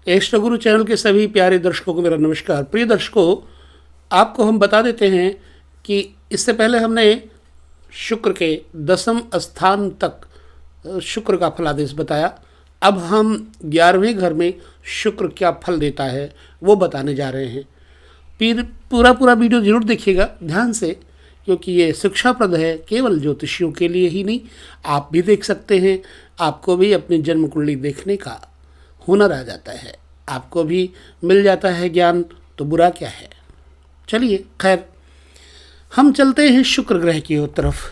इष्ट गुरु चैनल के सभी प्यारे दर्शकों को मेरा नमस्कार। प्रिय दर्शकों, आपको हम बता देते हैं कि इससे पहले हमने शुक्र के 10वें स्थान तक शुक्र का फलादेश बताया। अब हम 11वें घर में शुक्र क्या फल देता है वो बताने जा रहे हैं। फिर पूरा वीडियो जरूर देखिएगा ध्यान से, क्योंकि ये शिक्षाप्रद है, केवल ज्योतिषियों के लिए ही नहीं, आप भी देख सकते हैं। आपको भी अपनी जन्म कुंडली देखने का हुनर आ जाता है, आपको भी मिल जाता है ज्ञान, तो बुरा क्या है। चलिए खैर, हम चलते हैं शुक्र ग्रह की ओर तरफ।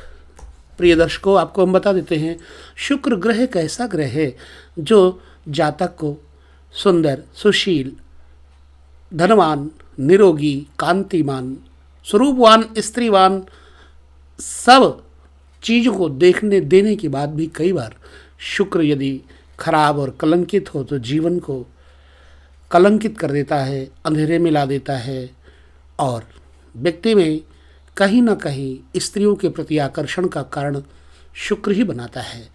प्रिय दर्शकों, आपको हम बता देते हैं शुक्र ग्रह एक ऐसा ग्रह है जो जातक को सुंदर, सुशील, धनवान, निरोगी, कांतिमान, स्वरूपवान, स्त्रीवान सब चीज़ों को देखने देने के बाद भी कई बार शुक्र यदि खराब और कलंकित हो तो जीवन को कलंकित कर देता है, अंधेरे में ला देता है और व्यक्ति में कहीं ना कहीं स्त्रियों के प्रति आकर्षण का कारण शुक्र ही बनाता है।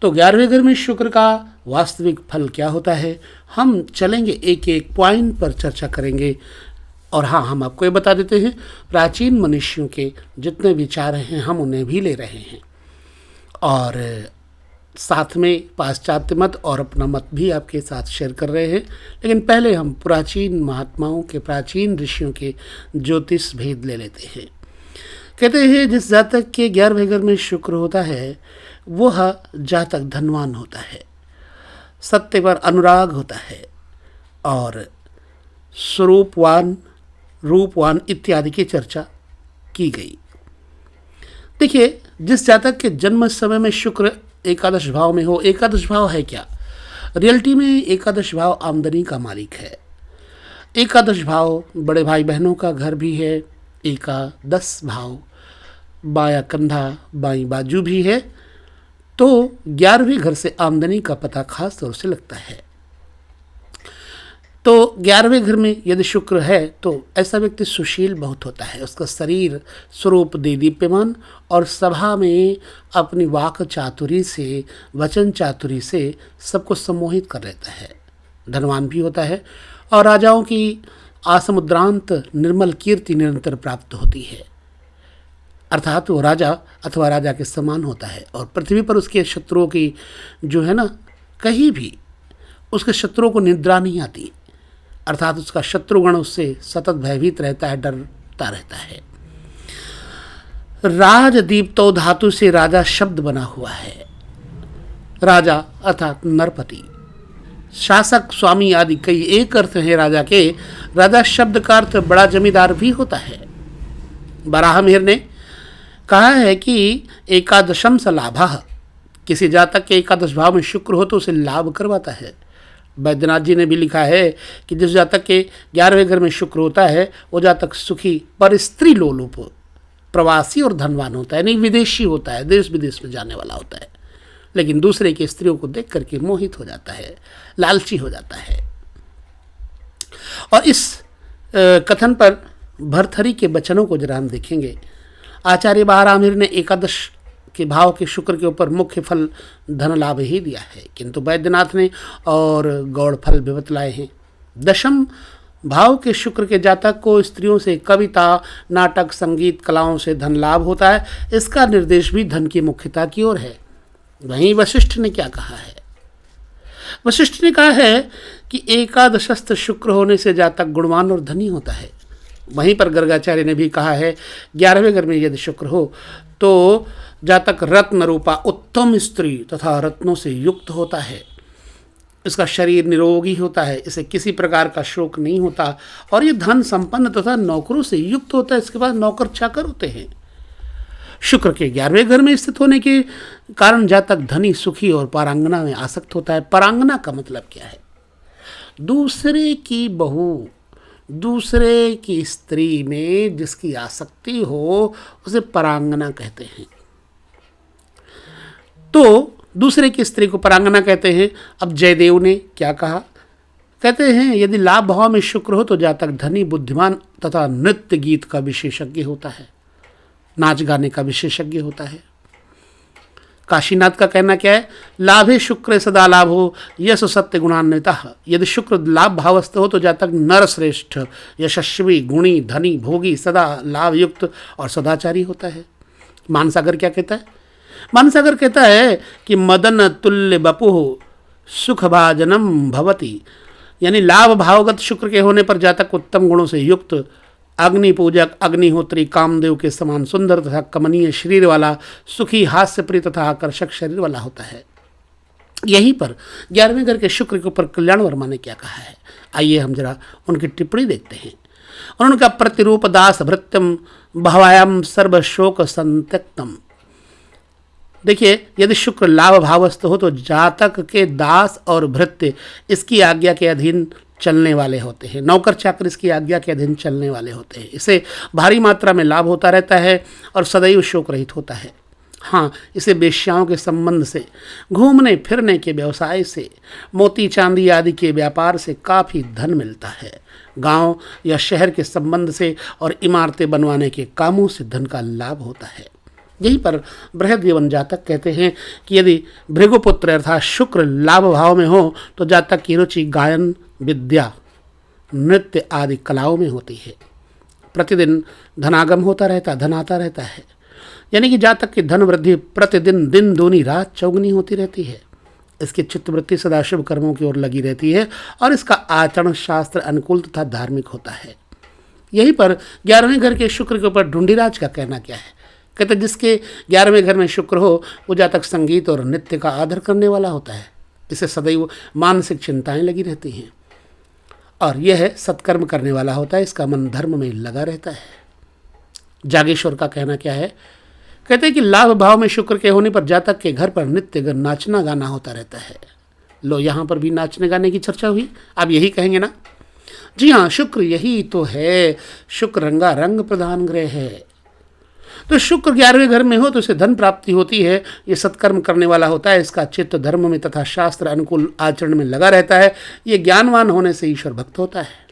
तो 11वें घर में शुक्र का वास्तविक फल क्या होता है, हम चलेंगे एक एक पॉइंट पर चर्चा करेंगे। और हाँ, हम आपको ये बता देते हैं प्राचीन मनुष्यों के जितने विचार हैं हम उन्हें भी ले रहे हैं और साथ में पाश्चात्य मत और अपना मत भी आपके साथ शेयर कर रहे हैं। लेकिन पहले हम प्राचीन महात्माओं के, प्राचीन ऋषियों के ज्योतिष भेद ले लेते हैं। कहते हैं जिस जातक के 11वें घर में शुक्र होता है वह जातक धनवान होता है, सत्य पर अनुराग होता है और स्वरूपवान, रूपवान इत्यादि की चर्चा की गई। देखिए, जिस जातक के जन्म समय में शुक्र एकादश भाव में हो, एकादश भाव है क्या? रियलिटी में एकादश भाव आमदनी का मालिक है। एकादश भाव बड़े भाई बहनों का घर भी है। एकादश भाव बाया कंधा बाई बाजू भी है। तो 11वें घर से आमदनी का पता खास तौर से लगता है। तो 11वें घर में यदि शुक्र है तो ऐसा व्यक्ति सुशील बहुत होता है। उसका शरीर स्वरूप दीप्यमान और सभा में अपनी वाक चातुरी से, वचन चातुरी से सबको सम्मोहित कर लेता है। धनवान भी होता है और राजाओं की आसमुद्रांत निर्मल कीर्ति निरंतर प्राप्त होती है, अर्थात वो राजा अथवा राजा के समान होता है। और पृथ्वी पर उसके शत्रुओं की जो है ना, कहीं भी उसके शत्रुओं को निद्रा नहीं आती, अर्थात उसका शत्रुगण उससे सतत भयभीत रहता है, डरता रहता है। राजदीप्तो धातु से राजा शब्द बना हुआ है। राजा अर्थात नरपति, शासक, स्वामी आदि कई एक अर्थ है राजा के। राजा शब्द का अर्थ बड़ा जमींदार भी होता है। बराहमिहिर ने कहा है कि एकादशम स लाभः, किसी जातक के एकादश भाव में शुक्र हो तो उसे लाभ करवाता है। वैद्यनाथ जी ने भी लिखा है कि जिस जातक के 11वें घर में शुक्र होता है वो जातक सुखी पर स्त्री लोलुप, प्रवासी और धनवान होता है, नहीं विदेशी होता है, देश विदेश में जाने वाला होता है, लेकिन दूसरे की स्त्रियों को देख करके मोहित हो जाता है, लालची हो जाता है। और इस कथन पर भरथरी के वचनों को जरा हम देखेंगे। आचार्य बराहमिहिर ने एकादश के भाव के शुक्र के ऊपर मुख्य फल धन लाभ ही दिया है, किंतु वैद्यनाथ ने और गौड़ फल भी बतलाए हैं। दशम भाव के शुक्र के जातक को स्त्रियों से, कविता, नाटक, संगीत, कलाओं से धन लाभ होता है। इसका निर्देश भी धन की मुख्यता की ओर है। वहीं वशिष्ठ ने क्या कहा है? वशिष्ठ ने कहा है कि एकादशस्थ शुक्र होने से जातक गुणवान और धनी होता है। वहीं पर गर्गाचार्य ने भी कहा है 11वें घर में यदि शुक्र हो तो जातक रत्न रूपा उत्तम स्त्री तथा रत्नों से युक्त होता है। इसका शरीर निरोगी होता है, इसे किसी प्रकार का शोक नहीं होता और ये धन संपन्न तथा नौकरों से युक्त होता है। इसके बाद नौकर चाकर होते हैं। शुक्र के 11वें घर में स्थित होने के कारण जातक धनी, सुखी और पारांगना में आसक्त होता है। पारांगना का मतलब क्या है? दूसरे की बहू, दूसरे की स्त्री में जिसकी आसक्ति हो उसे परांगना कहते हैं। तो दूसरे की स्त्री को परांगना कहते हैं। अब जयदेव ने क्या कहा? कहते हैं यदि लाभ भाव में शुक्र हो तो जातक धनी, बुद्धिमान तथा नृत्य गीत का विशेषज्ञ होता है, नाच गाने का विशेषज्ञ होता है। काशीनाथ का कहना क्या है? लाभे शुक्र सदा लाभ हो यश सत्य गुणान्विता। यदि शुक्र लाभ भावस्थ हो तो जातक नर श्रेष्ठ, यशस्वी, गुणी, धनी, भोगी, सदा लाभ युक्त और सदाचारी होता है। मानसागर क्या कहता है? मानसागर कहता है कि मदन तुल्य बपुः सुख भाजनम भवति, यानी लाभ भावगत शुक्र के होने पर जातक उत्तम गुणों से युक्त, अग्नि पूजक, अग्निहोत्री, कामदेव के समान सुंदर तथा कमनीय शरीर वाला, सुखी, हास्यप्रिय तथा आकर्षक शरीर वाला होता है। यहीं पर 11वें घर के शुक्र के ऊपर कल्याण वर्मा ने क्या कहा है, आइए हम जरा उनकी टिप्पणी देखते हैं। और उनका प्रतिरूप दास भृत्यम भवायाम सर्व शोक संत्यक्तम। देखिए, यदि शुक्र लाभ भावस्थ हो तो जातक के दास और भृत्य इसकी आज्ञा के अधीन चलने वाले होते हैं, नौकर चाकर इसकी आज्ञा के अधीन चलने वाले होते हैं। इसे भारी मात्रा में लाभ होता रहता है और सदैव शोक रहित होता है। हाँ, इसे वेश्याओं के संबंध से, घूमने फिरने के व्यवसाय से, मोती चांदी आदि के व्यापार से काफ़ी धन मिलता है। गांव या शहर के संबंध से और इमारतें बनवाने के कामों से धन का लाभ होता है। यहीं पर बृहद्यवन जातक कहते हैं कि यदि भृगुपुत्र अर्थात शुक्र लाभ भाव में हो तो जातक की रुचि गायन, विद्या, नृत्य आदि कलाओं में होती है। प्रतिदिन धनागम होता रहता, धन आता रहता है, यानी कि जातक की धन वृद्धि प्रतिदिन दिन दूनी रात चौगुनी होती रहती है। इसकी चित्तवृत्ति सदा शुभ कर्मों की ओर लगी रहती है और इसका आचरण शास्त्र अनुकूल तथा धार्मिक होता है। यहीं पर 11वें घर के शुक्र के ऊपर ढूंढीराज का कहना क्या है? कहते जिसके 11वें घर में शुक्र हो वो जातक संगीत और नृत्य का आदर करने वाला होता है। इसे सदैव मानसिक चिंताएं लगी रहती हैं और यह सत्कर्म करने वाला होता है, इसका मन धर्म में लगा रहता है। जागेश्वर का कहना क्या है? कहते हैं कि लाभ भाव में शुक्र के होने पर जातक के घर पर नित्य नाचना गाना होता रहता है। लो, यहाँ पर भी नाचने गाने की चर्चा हुई, आप यही कहेंगे ना? जी हाँ, शुक्र यही तो है, शुक्र रंगा रंग प्रधान ग्रह है। तो शुक्र 11वें घर में हो तो इसे धन प्राप्ति होती है, ये सत्कर्म करने वाला होता है, इसका चित्त धर्म में तथा शास्त्र अनुकूल आचरण में लगा रहता है, ये ज्ञानवान होने से ईश्वर भक्त होता है।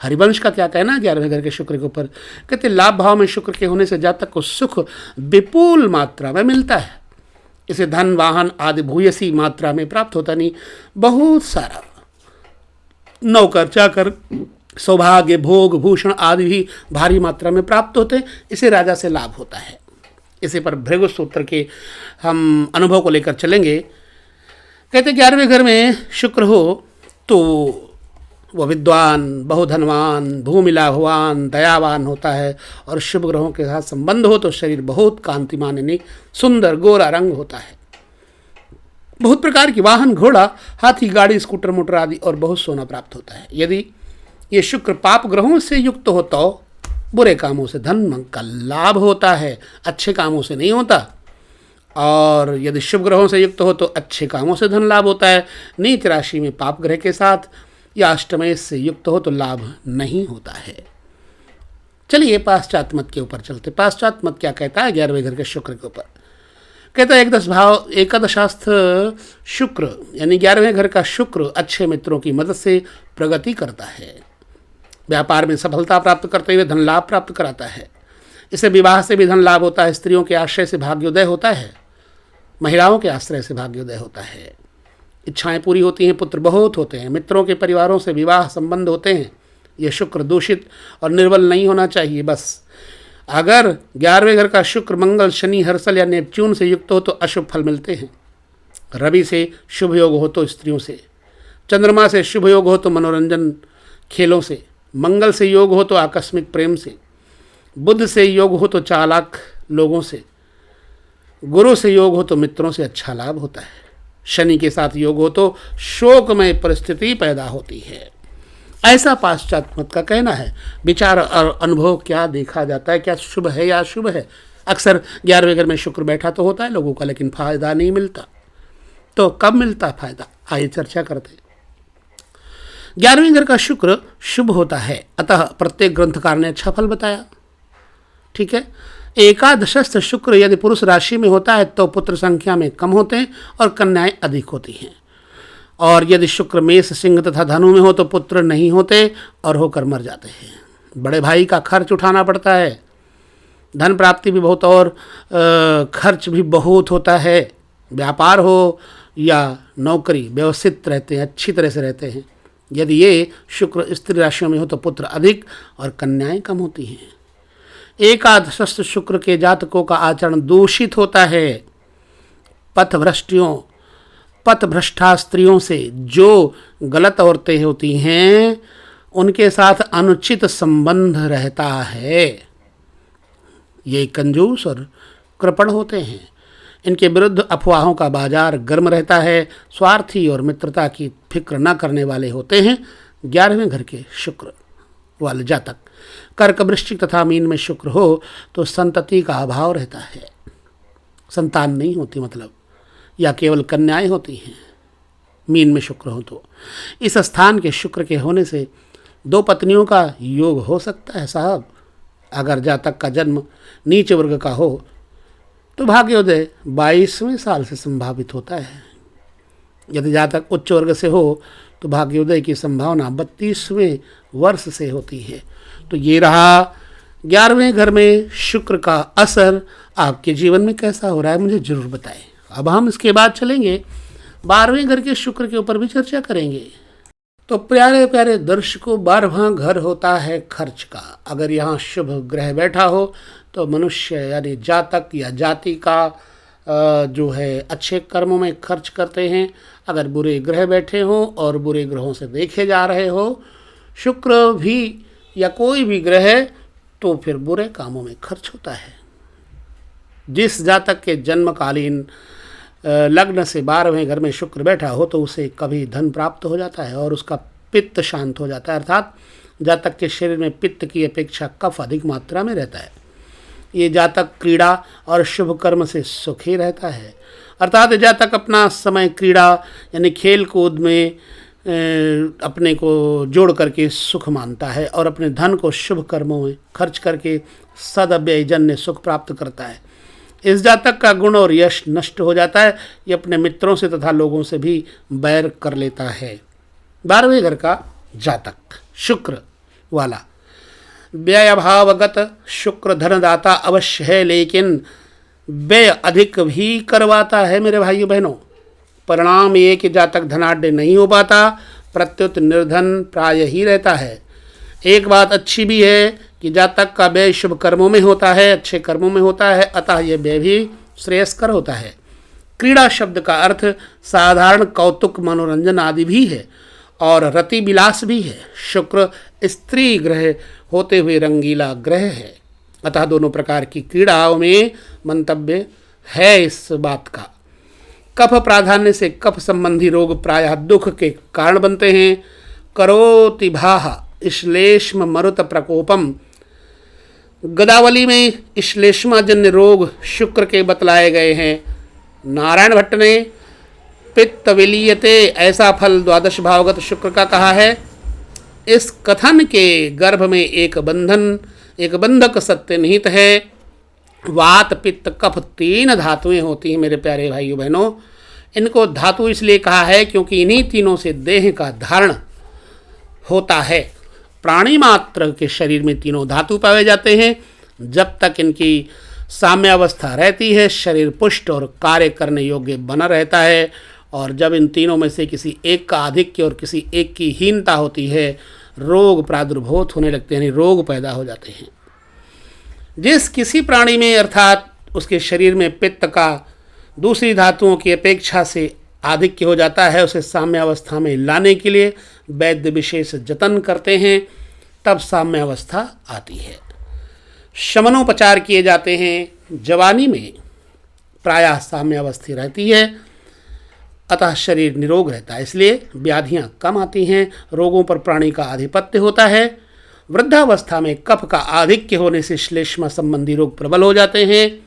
हरिवंश का क्या कहना है 11वें घर के शुक्र के ऊपर? कहते लाभ भाव में शुक्र के होने से जातक को सुख विपुल मात्रा में मिलता है। इसे धन, वाहन आदि भूयसी मात्रा में प्राप्त होता नहीं, बहुत सारा नौकर चाकर, सौभाग्य, भोग, भूषण आदि भी भारी मात्रा में प्राप्त होते हैं। इसे राजा से लाभ होता है। इसी पर भृगु सूत्र के हम अनुभव को लेकर चलेंगे। कहते 11वें घर में शुक्र हो तो वह विद्वान, बहुधनवान, भूमि लाभवान, दयावान होता है और शुभ ग्रहों के साथ संबंध हो तो शरीर बहुत कांतिमान यानी सुंदर गोरा रंग होता है। बहुत प्रकार की वाहन, घोड़ा, हाथी, गाड़ी, स्कूटर, मोटर आदि और बहुत सोना प्राप्त होता है। यदि ये शुक्र पाप ग्रहों से युक्त हो तो बुरे कामों से धन का लाभ होता है, अच्छे कामों से नहीं होता। और यदि शुभ ग्रहों से युक्त हो तो अच्छे कामों से धन लाभ होता है। नीच राशि में पाप ग्रह के साथ या अष्टमेश से युक्त हो तो लाभ नहीं होता है। चलिए पाश्चात्य मत के ऊपर चलते। पाश्चात्य मत क्या कहता है 11वें घर के शुक्र के ऊपर? कहता है एकादशास्थ शुक्र यानी 11वें घर का शुक्र अच्छे मित्रों की मदद से प्रगति करता है, व्यापार में सफलता प्राप्त करते हुए धन लाभ प्राप्त कराता है। इसे विवाह से भी धन लाभ होता है, स्त्रियों के आश्रय से भाग्योदय होता है, महिलाओं के आश्रय से भाग्योदय होता है, इच्छाएं पूरी होती हैं, पुत्र बहुत होते हैं, मित्रों के परिवारों से विवाह संबंध होते हैं। यह शुक्र दूषित और निर्बल नहीं होना चाहिए। बस अगर 11वें घर का शुक्र मंगल, शनि, हर्षल या नेपच्यून से युक्त हो तो अशुभ फल मिलते हैं। रवि से शुभ योग हो तो स्त्रियों से, चंद्रमा से शुभ योग हो तो मनोरंजन खेलों से, मंगल से योग हो तो आकस्मिक प्रेम से, बुध से योग हो तो चालाक लोगों से, गुरु से योग हो तो मित्रों से अच्छा लाभ होता है, शनि के साथ योग हो तो शोकमय परिस्थिति पैदा होती है। ऐसा पाश्चात्य मत का कहना है। विचार और अनुभव क्या देखा जाता है, क्या शुभ है या अशुभ है? अक्सर 11वें घर में शुक्र बैठा तो होता है लोगों का, लेकिन फायदा नहीं मिलता। तो कब मिलता फायदा, आइए चर्चा करते हैं। 11वें घर का शुक्र शुभ होता है, अतः प्रत्येक ग्रंथकार ने अच्छा फल बताया। ठीक है। एकादशस्थ शुक्र यदि पुरुष राशि में होता है तो पुत्र संख्या में कम होते हैं और कन्याएं अधिक होती हैं। और यदि शुक्र मेष, सिंह तथा धनु में हो तो पुत्र नहीं होते और होकर मर जाते हैं। बड़े भाई का खर्च उठाना पड़ता है। धन प्राप्ति भी बहुत और खर्च भी बहुत होता है। व्यापार हो या नौकरी, व्यवस्थित रहते हैं, अच्छी तरह से रहते हैं। यदि ये शुक्र स्त्री राशियों में हो तो पुत्र अधिक और कन्याएं कम होती हैं। एकादशस्थ शुक्र के जातकों का आचरण दूषित होता है। पथभ्रष्टा स्त्रियों से जो गलत औरतें होती हैं उनके साथ अनुचित संबंध रहता है। ये कंजूस और कृपण होते हैं। इनके विरुद्ध अफवाहों का बाजार गर्म रहता है। स्वार्थी और मित्रता की फिक्र न करने वाले होते हैं। 11वें घर के शुक्र वाले जातक, कर्क, वृश्चिक तथा मीन में शुक्र हो तो संतति का अभाव रहता है। संतान नहीं होती मतलब, या केवल कन्याएं होती हैं। मीन में शुक्र हो तो इस स्थान के शुक्र के होने से 2 पत्नियों का योग हो सकता है साहब। अगर जातक का जन्म नीच वर्ग का हो तो भाग्योदय 22वें साल से संभावित होता है। यदि जातक उच्च वर्ग से हो तो भाग्योदय की संभावना 32वें वर्ष से होती है। तो ये रहा 11वें घर में शुक्र का असर आपके जीवन में कैसा हो रहा है, मुझे जरूर बताएं। अब हम इसके बाद चलेंगे 12वें घर के शुक्र के ऊपर भी चर्चा करेंगे। तो प्यारे प्यारे दर्शकों, 12वां घर होता है खर्च का। अगर यहाँ शुभ ग्रह बैठा हो तो मनुष्य यानी जातक या जाति का जो है अच्छे कर्मों में खर्च करते हैं। अगर बुरे ग्रह बैठे हों और बुरे ग्रहों से देखे जा रहे हो शुक्र भी या कोई भी ग्रह, तो फिर बुरे कामों में खर्च होता है। जिस जातक के जन्मकालीन लग्न से 12वें घर में शुक्र बैठा हो तो उसे कभी धन प्राप्त हो जाता है और उसका पित्त शांत हो जाता है। अर्थात जातक के शरीर में पित्त की अपेक्षा कफ अधिक मात्रा में रहता है। ये जातक क्रीड़ा और शुभ कर्म से सुखी रहता है। अर्थात जातक अपना समय क्रीड़ा यानी खेल कूद में अपने को जोड़ करके सुख मानता है और अपने धन को शुभ कर्मों में खर्च करके सदव्ययजन्य सुख प्राप्त करता है। इस जातक का गुण और यश नष्ट हो जाता है। ये अपने मित्रों से तथा लोगों से भी बैर कर लेता है। 12वें घर का जातक शुक्र वाला, व्यय अभावगत शुक्र धनदाता अवश्य है, लेकिन व्यय अधिक भी करवाता है मेरे भाइयों बहनों। परिणाम ये कि जातक धनाढ्य नहीं हो पाता, प्रत्युत निर्धन प्राय ही रहता है। एक बात अच्छी भी है कि जातक का व्यय शुभ कर्मों में होता है, अच्छे कर्मों में होता है, अतः यह व्यय भी श्रेयस्कर होता है। क्रीड़ा शब्द का अर्थ साधारण कौतुक, मनोरंजन आदि भी है और रति विलास भी है। शुक्र स्त्री ग्रह होते हुए रंगीला ग्रह है, अतः दोनों प्रकार की क्रीड़ाओं में मंतव्य है इस बात का। कफ प्राधान्य से कफ संबंधी रोग प्रायः दुख के कारण बनते हैं। करोति भाह श्लेष्म मरुत प्रकोपम, गदावली में श्लेष्माजन्य रोग शुक्र के बतलाए गए हैं। नारायण भट्ट ने पित्त विलीयते ऐसा फल 12 भावगत शुक्र का कहा है। इस कथन के गर्भ में एक बंधक सत्य निहित है। वात पित्त कफ 3 धातुएं होती हैं मेरे प्यारे भाइयों बहनों। इनको धातु इसलिए कहा है क्योंकि इन्हीं तीनों से देह का धारण होता है। प्राणी मात्र के शरीर में तीनों धातु पाए जाते हैं। जब तक इनकी साम्यावस्था रहती है शरीर पुष्ट और कार्य करने योग्य बना रहता है, और जब इन तीनों में से किसी एक का आधिक्य और किसी एक की हीनता होती है रोग प्रादुर्भूत होने लगते हैं, यानी रोग पैदा हो जाते हैं। जिस किसी प्राणी में अर्थात उसके शरीर में पित्त का दूसरी धातुओं की अपेक्षा से आधिक्य हो जाता है, उसे साम्यावस्था में लाने के लिए वैद्य विशेष जतन करते हैं, तब साम्यावस्था आती है। शमनोपचार किए जाते हैं। जवानी में प्रायः साम्यावस्था रहती है, अतः शरीर निरोग रहता है, इसलिए व्याधियां कम आती हैं। रोगों पर प्राणी का आधिपत्य होता है। वृद्धावस्था में कफ का आधिक्य होने से श्लेष्मा संबंधी रोग प्रबल हो जाते हैं।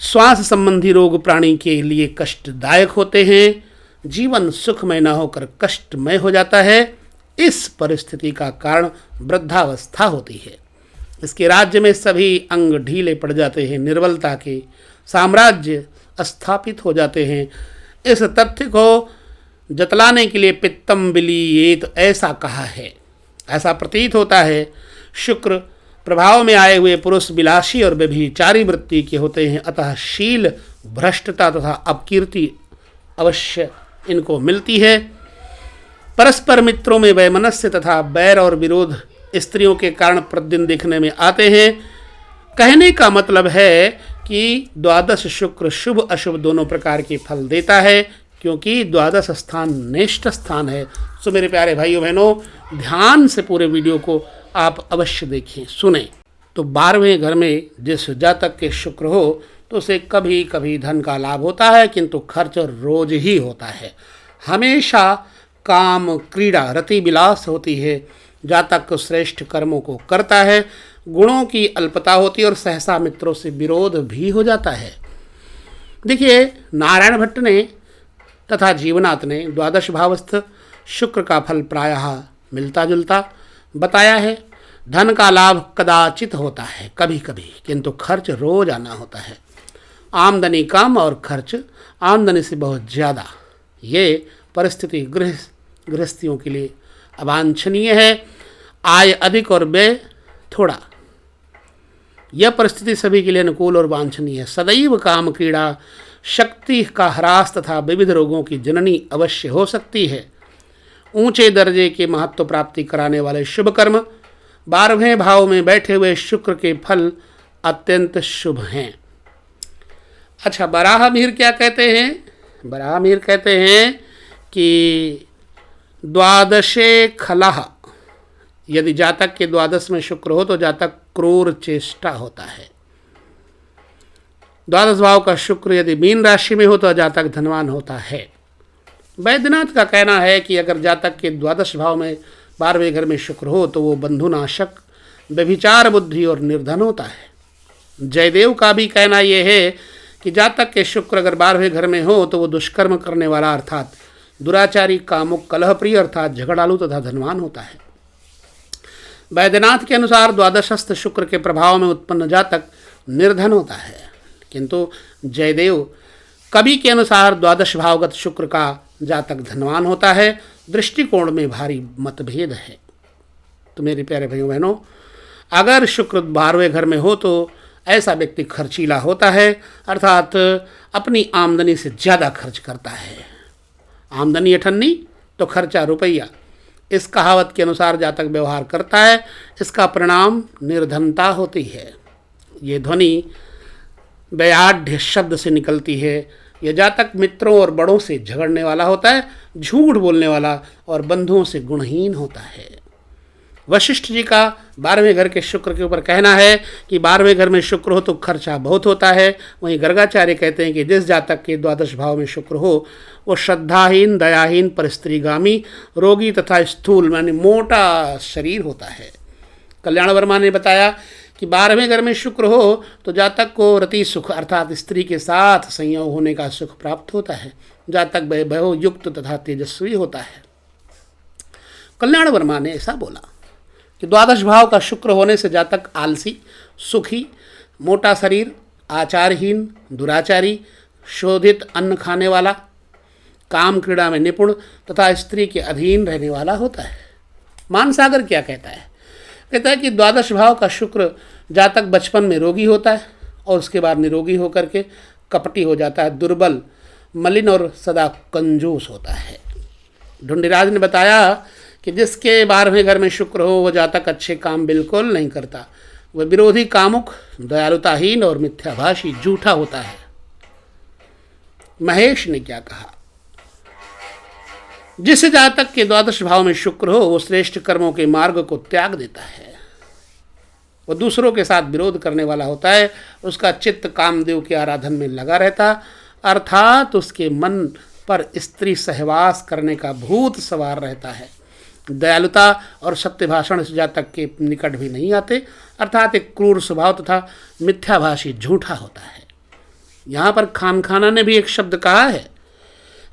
श्वास संबंधी रोग प्राणी के लिए कष्टदायक होते हैं। जीवन सुखमय न होकर कष्टमय हो जाता है। इस परिस्थिति का कारण वृद्धावस्था होती है। इसके राज्य में सभी अंग ढीले पड़ जाते हैं, निर्बलता के साम्राज्य स्थापित हो जाते हैं। इस तथ्य को जतलाने के लिए पित्तम विलीयेत ऐसा कहा है। ऐसा प्रतीत होता है शुक्र प्रभाव में आए हुए पुरुष विलासी और व्यभिचारी वृत्ति के होते हैं, अतः शील भ्रष्टता तथा अपकीर्ति अवश्य इनको मिलती है। परस्पर मित्रों में वैमनस्य तथा बैर और विरोध स्त्रियों के कारण प्रतिदिन देखने में आते हैं। कहने का मतलब है कि द्वादश शुक्र शुभ अशुभ दोनों प्रकार के फल देता है, क्योंकि द्वादश स्थान नेष्ठ स्थान है। सो मेरे प्यारे भाइयों बहनों, ध्यान से पूरे वीडियो को आप अवश्य देखें, सुने। तो 12वें घर में जिस जातक के शुक्र हो तो उसे कभी कभी धन का लाभ होता है, किंतु खर्च रोज ही होता है। हमेशा काम क्रीड़ा रति विलास होती है। जातक श्रेष्ठ कर्मों को करता है, गुणों की अल्पता होती है और सहसा मित्रों से विरोध भी हो जाता है। देखिए, नारायण भट्ट ने तथा जीवनाथ ने द्वादश भावस्थ शुक्र का फल प्रायः मिलता जुलता बताया है। धन का लाभ कदाचित होता है कभी कभी, किंतु खर्च रोज आना होता है। आमदनी कम और खर्च आमदनी से बहुत ज़्यादा, ये परिस्थिति गृहस्थियों के लिए अवांछनीय है। आय अधिक और व्यय थोड़ा, यह परिस्थिति सभी के लिए अनुकूल और वांछनीय है। सदैव काम क्रीड़ा, शक्ति का ह्रास तथा विविध रोगों की जननी अवश्य हो सकती है। ऊंचे दर्जे के महत्व प्राप्ति कराने वाले शुभ कर्म 12वें भाव में बैठे हुए शुक्र के फल अत्यंत शुभ हैं। अच्छा, बराहमीर क्या कहते हैं? बराहमीर कहते हैं कि द्वादशे खलह, यदि जातक के द्वादश में शुक्र हो तो जातक क्रूर चेष्टा होता है। द्वादश भाव का शुक्र यदि मीन राशि में हो तो जातक धनवान होता है। वैद्यनाथ का कहना है कि अगर जातक के द्वादश भाव में 12वें घर में शुक्र हो तो वो बंधुनाशक, व्यभिचार बुद्धि और निर्धन होता है। जयदेव का भी कहना यह है कि जातक के शुक्र अगर 12वें घर में हो तो वो दुष्कर्म करने वाला अर्थात दुराचारी, कामुक, कलहप्रिय अर्थात झगड़ालू तथा धनवान होता है। वैद्यनाथ के अनुसार द्वादशस्थ शुक्र के प्रभाव में उत्पन्न जातक निर्धन होता है, किंतु जयदेव कवि के अनुसार द्वादश भावगत शुक्र का जातक धनवान होता है। दृष्टिकोण में भारी मतभेद है। तो मेरे प्यारे भाइयों बहनों, अगर शुक्र 12वें घर में हो तो ऐसा व्यक्ति खर्चीला होता है, अर्थात अपनी आमदनी से ज़्यादा खर्च करता है। आमदनी अठन्नी तो खर्चा रुपया, इस कहावत के अनुसार जातक व्यवहार करता है। इसका परिणाम निर्धनता होती है। ये ध्वनि व्याढ़ शब्द से निकलती है। यह जातक मित्रों और बड़ों से झगड़ने वाला होता है, झूठ बोलने वाला और बंधुओं से गुणहीन होता है। वशिष्ठ जी का 12वें घर के शुक्र के ऊपर कहना है कि 12वें घर में शुक्र हो तो खर्चा बहुत होता है। वहीं गर्गाचार्य कहते हैं कि जिस जातक के द्वादश भाव में शुक्र हो वो श्रद्धाहीन, दयाहीन, परिस्त्रीगामी, रोगी तथा स्थूल यानी मोटा शरीर होता है। कल्याण वर्मा ने बताया कि 12वें घर में शुक्र हो तो जातक को रति सुख अर्थात स्त्री के साथ संयोग होने का सुख प्राप्त होता है। जातक वैभव युक्त तथा तेजस्वी होता है। कल्याण वर्मा ने ऐसा बोला कि द्वादश भाव का शुक्र होने से जातक आलसी, सुखी, मोटा शरीर, आचारहीन, दुराचारी, शोधित अन्न खाने वाला, काम क्रीड़ा में निपुण तथा स्त्री के अधीन रहने वाला होता है। मानसागर क्या कहता है? कहता है कि द्वादश भाव का शुक्र जातक बचपन में रोगी होता है और उसके बाद निरोगी होकर के कपटी हो जाता है, दुर्बल, मलिन और सदा कंजूस होता है। ढूंढीराज ने बताया कि जिसके 12वें घर में शुक्र हो वह जातक अच्छे काम बिल्कुल नहीं करता। वह विरोधी, कामुक, दयालुताहीन और मिथ्याभाषी, झूठा होता है। महेश ने क्या कहा? जिस जातक के द्वादश भाव में शुक्र हो वो श्रेष्ठ कर्मों के मार्ग को त्याग देता है। वह दूसरों के साथ विरोध करने वाला होता है। उसका चित्त कामदेव की आराधन में लगा रहता, अर्थात उसके मन पर स्त्री सहवास करने का भूत सवार रहता है। दयालुता और सत्य भाषण इस जातक के निकट भी नहीं आते, अर्थात एक क्रूर स्वभाव तथा मिथ्याभाषी, झूठा होता है। यहाँ पर खानखाना ने भी एक शब्द कहा है,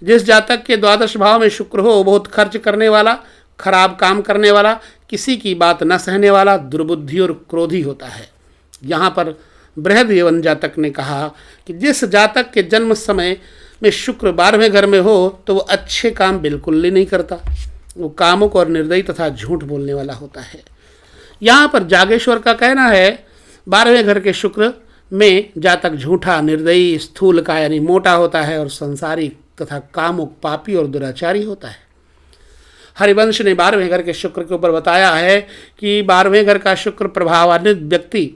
जिस जातक के द्वादश भाव में शुक्र हो बहुत खर्च करने वाला, खराब काम करने वाला, किसी की बात न सहने वाला, दुर्बुद्धि और क्रोधी होता है। यहाँ पर बृहद जातक ने कहा कि जिस जातक के जन्म समय में शुक्र 12वें घर में हो तो वो अच्छे काम बिल्कुल ही नहीं करता। वो कामुक और निर्दयी तथा झूठ बोलने वाला होता है। यहाँ पर जागेश्वर का कहना है 12वें घर के शुक्र में जातक झूठा, निर्दयी, स्थूल का यानी मोटा होता है और संसारी तथा कामुक, पापी और दुराचारी होता है। हरिवंश ने 12वें घर के शुक्र के ऊपर बताया है कि 12वें घर का शुक्र प्रभावान्वित व्यक्ति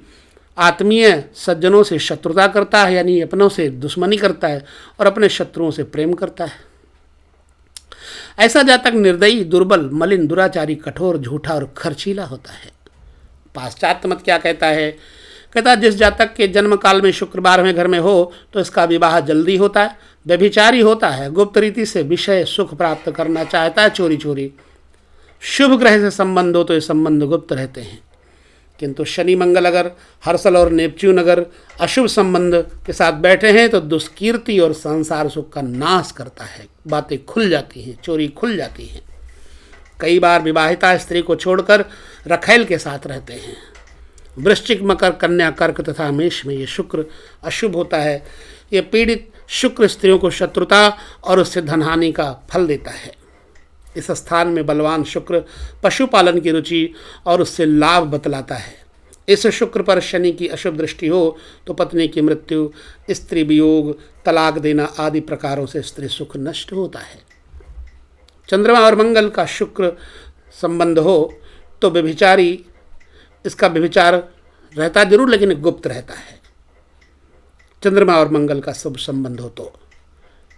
आत्मीय सज्जनों से शत्रुता करता है, यानी अपनों से दुश्मनी करता है और अपने शत्रुओं से प्रेम करता है। ऐसा जातक निर्दयी, दुर्बल, मलिन, दुराचारी, कठोर, झूठा और खर्चीला होता है। पाश्चात्य मत क्या कहता है? कहता है जिस जातक के जन्म काल में शुक्र 12वें घर में हो तो इसका विवाह जल्दी होता है, व्यभिचारी होता है, गुप्त रीति से विषय सुख प्राप्त करना चाहता है, चोरी चोरी। शुभ ग्रह से संबंध हो तो ये संबंध गुप्त रहते हैं, किंतु शनि मंगल अगर हर्षल और नेपच्यून अगर अशुभ संबंध के साथ बैठे हैं तो दुष्कीर्ति और संसार सुख का नाश करता है। बातें खुल जाती हैं, चोरी खुल जाती है। कई बार विवाहिता स्त्री को छोड़कर रखेल के साथ रहते हैं। वृश्चिक, मकर, कन्या, कर्क तथा मेष में ये शुक्र अशुभ होता है। ये पीड़ित शुक्र स्त्रियों को शत्रुता और उससे धनहानि का फल देता है। इस स्थान में बलवान शुक्र पशुपालन की रुचि और उससे लाभ बतलाता है। इस शुक्र पर शनि की अशुभ दृष्टि हो तो पत्नी की मृत्यु, स्त्री वियोग, तलाक देना आदि प्रकारों से स्त्री सुख नष्ट होता है। चंद्रमा और मंगल का शुक्र संबंध हो तो व्यभिचारी, इसका व्यभिचार रहता जरूर लेकिन गुप्त रहता है। चंद्रमा और मंगल का शुभ संबंध हो तो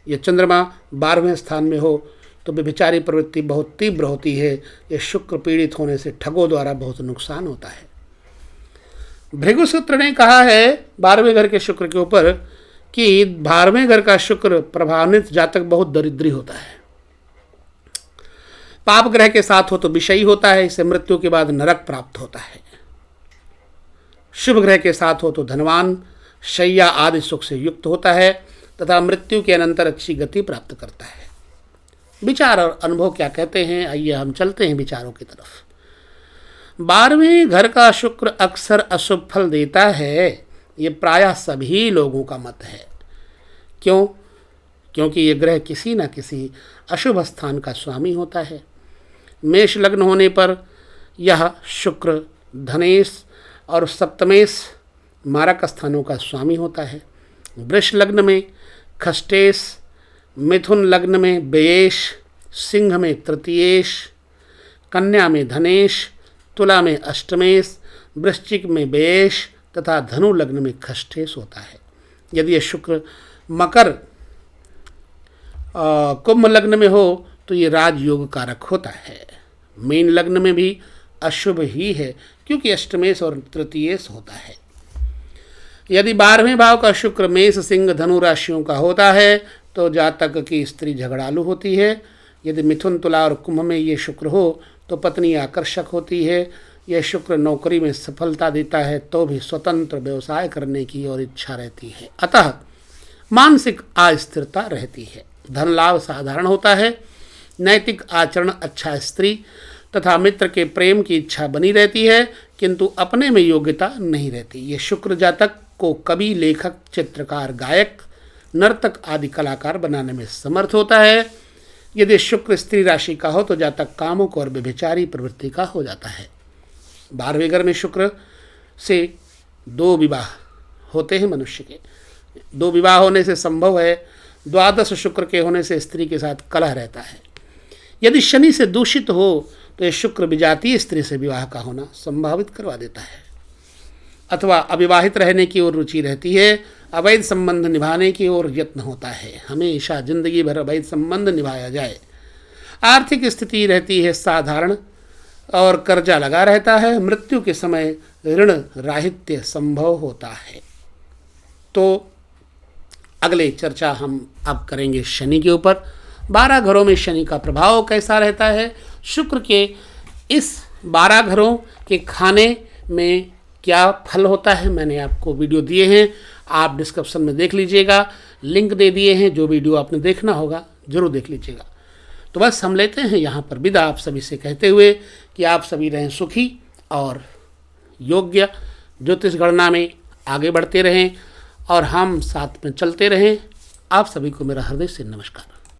ये चंद्रमा 12वें स्थान में हो तो व्यभिचारी प्रवृत्ति बहुत तीव्र होती है। ये शुक्र पीड़ित होने से ठगों द्वारा बहुत नुकसान होता है। भृगुसूत्र ने कहा है 12वें घर के शुक्र के ऊपर कि 12वें घर का शुक्र प्रभावित जातक बहुत दरिद्री होता है। पाप ग्रह के साथ हो तो विषयी होता है, इसे मृत्यु के बाद नरक प्राप्त होता है। शुभ ग्रह के साथ हो तो धनवान, शैया आदि सुख से युक्त होता है तथा मृत्यु के अनंतर अच्छी गति प्राप्त करता है। विचार और अनुभव क्या कहते हैं, आइए हम चलते हैं विचारों की तरफ। 12वें घर का शुक्र अक्सर अशुभ फल देता है, ये प्रायः सभी लोगों का मत है। क्यों? क्योंकि ये ग्रह किसी न किसी अशुभ स्थान का स्वामी होता है। मेष लग्न होने पर यह शुक्र धनेश और सप्तमेश मारक स्थानों का स्वामी होता है। वृष लग्न में खष्टेश, मिथुन लग्न में व्ययेश, सिंह में तृतीयेश, कन्या में धनेश, तुला में अष्टमेश, वृश्चिक में व्ययेश तथा धनु लग्न में खष्टेश होता है। यदि यह शुक्र मकर कुंभ लग्न में हो तो ये राजयोग कारक होता है। मीन लग्न में भी अशुभ ही है क्योंकि अष्टमेश और तृतीयेश होता है। यदि 12वें भाव का शुक्र मेष, सिंह, धनु राशियों का होता है तो जातक की स्त्री झगड़ालू होती है। यदि मिथुन, तुला और कुंभ में ये शुक्र हो तो पत्नी आकर्षक होती है। यह शुक्र नौकरी में सफलता देता है तो भी स्वतंत्र व्यवसाय करने की और इच्छा रहती है, अतः मानसिक अस्थिरता रहती है। धन लाभ साधारण होता है। नैतिक आचरण अच्छा, स्त्री तथा मित्र के प्रेम की इच्छा बनी रहती है किंतु अपने में योग्यता नहीं रहती। ये शुक्र जातक को कवि, लेखक, चित्रकार, गायक, नर्तक आदि कलाकार बनाने में समर्थ होता है। यदि शुक्र स्त्री राशि का हो तो जातक कामुक और व्यभिचारी प्रवृत्ति का हो जाता है। 12वें घर में शुक्र से 2 विवाह होते हैं मनुष्य के। 2 विवाह होने से संभव है। 12 शुक्र के होने से स्त्री के साथ कलह रहता है। यदि शनि से दूषित हो तो यह शुक्र विजातीय स्त्री से विवाह का होना संभावित करवा देता है, अथवा अविवाहित रहने की ओर रुचि रहती है। अवैध संबंध निभाने की ओर यत्न होता है। हमेशा जिंदगी भर अवैध संबंध निभाया जाए। आर्थिक स्थिति रहती है साधारण और कर्जा लगा रहता है। मृत्यु के समय ऋण राहित्य संभव होता है। तो अगले चर्चा हम अब करेंगे शनि के ऊपर। 12 घरों में शनि का प्रभाव कैसा रहता है, शुक्र के इस 12 घरों के खाने में क्या फल होता है, मैंने आपको वीडियो दिए हैं, आप डिस्क्रिप्शन में देख लीजिएगा, लिंक दे दिए हैं। जो वीडियो आपने देखना होगा जरूर देख लीजिएगा। तो बस हम लेते हैं यहाँ पर विदा आप सभी से कहते हुए कि आप सभी रहें सुखी और योग्य, ज्योतिष गणना में आगे बढ़ते रहें और हम साथ में चलते रहें। आप सभी को मेरा हृदय से नमस्कार।